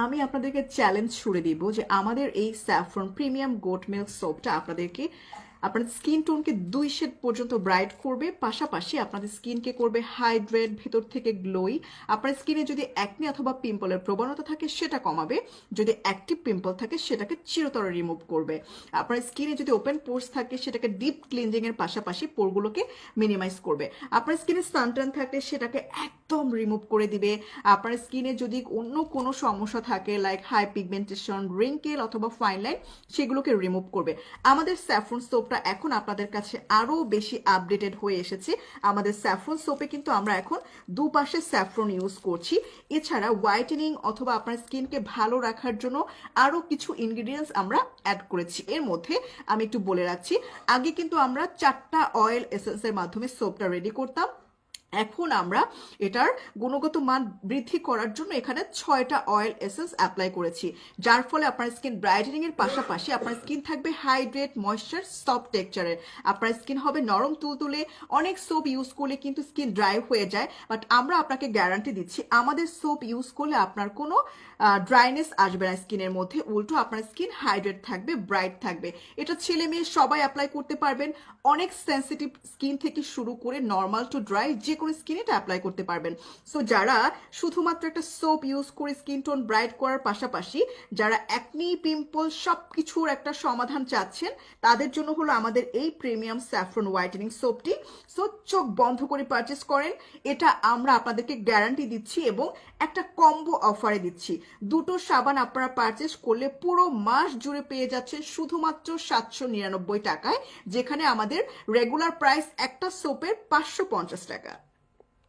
আমি আপনাদেরকে চ্যালেঞ্জ ছুড়ে দিব যে আমাদের এই স্যাফরন প্রিমিয়াম গোট মিল্ক সোপটা আপনাদেরকে আপনাদের স্কিন টোনকে 2 শেড পর্যন্ত ব্রাইট করবে, পাশাপাশি আপনাদের স্কিনকে করবে হাইড্রেট, ভেতর থেকে গ্লোই। আপনার স্কিনে যদি অ্যাকনি অথবা পিম্পলের প্রবণতা থাকে সেটা কমাবে, যদি অ্যাক্টিভ পিম্পল থাকে সেটাকে চিরতরে রিমুভ করবে। আপনার স্কিনে যদি ওপেন পোর্স থাকে সেটাকে ডিপ ক্লিনজিং এর পাশাপাশি পোরগুলোকে মিনিমাইজ করবে। আপনার স্কিনে সানট্যান থাকলে সেটাকে একদম রিমুভ করে দিবে। আপনার স্কিনে যদি অন্য কোনো সমস্যা থাকে লাইক হাই পিগমেন্টেশন, রিঙ্কেল অথবা ফাইন লাইন, সেগুলোকে রিমুভ করবে। আমাদের স্যাফরন সোপটা এখন আপনাদের কাছে আরো বেশি আপডেটেড হয়ে এসেছে। আমাদের স্যাফরন সোপে কিন্তু আমরা এখন দুপাশে স্যাফরন ইউজ করছি। এছাড়া হোয়াইটেনিং অথবা আপনার স্কিনকে ভালো রাখার জন্য আরো কিছু ইনগ্রিডিয়েন্টস আমরা অ্যাড করেছি। এর মধ্যে আমি একটু বলে রাখছি, আগে কিন্তু আমরা 4টা অয়েল এসেন্সের মাধ্যমে সোপটা রেডি করতাম। এখন আমরা এটার গুণগত মান বৃদ্ধি করার জন্য এখানে 6টা অয়েল এসেন্স অ্যাপ্লাই করেছি, যার ফলে আপনার স্কিন ব্রাইটেনিং এর পাশাপাশি আপনার স্কিন থাকবে হাইড্রেট, ময়েশ্চার, সফট টেক্সচারের। আপনার স্কিন হবে নরম তুলতুলে। অনেক সোপ ইউজ করলে কিন্তু স্কিন ড্রাই হয়ে যায়, বাট আমরা আপনাকে গ্যারান্টি দিচ্ছি আমাদের সোপ ইউজ করলে আপনার কোনো ড্রাইনেস আসবে না স্কিনের মধ্যে, উল্টো আপনার স্কিন হাইড্রেট থাকবে, ব্রাইট থাকবে। এটা ছেলে মেয়ে সবাই অ্যাপ্লাই করতে পারবেন। অনেক সেন্সিটিভ স্কিন থেকে শুরু করে নর্মাল টু ড্রাই যে কোনো স্কিনে এটা অ্যাপ্লাই করতে পারবেন। সো যারা শুধুমাত্র একটা সোপ ইউজ করে স্কিন টোন ব্রাইট করার পাশাপাশি যারা অ্যাকনি, পিম্পল সবকিছুর একটা সমাধান চাচ্ছেন, তাদের জন্য হলো আমাদের এই প্রিমিয়াম স্যাফরন হোয়াইটেনিং সোপটি। সো চোখ বন্ধ করে পারচেস করেন, এটা আমরা আপনাদেরকে গ্যারান্টি দিচ্ছি এবং একটা কম্বো অফারে দিচ্ছি। দুটো সাবান আপনারা পারচেস করলে পুরো মাস জুড়ে পেয়ে যাচ্ছেন শুধুমাত্র 799 টাকায়, যেখানে আমাদের রেগুলার প্রাইস একটা সোপের 550 টাকা।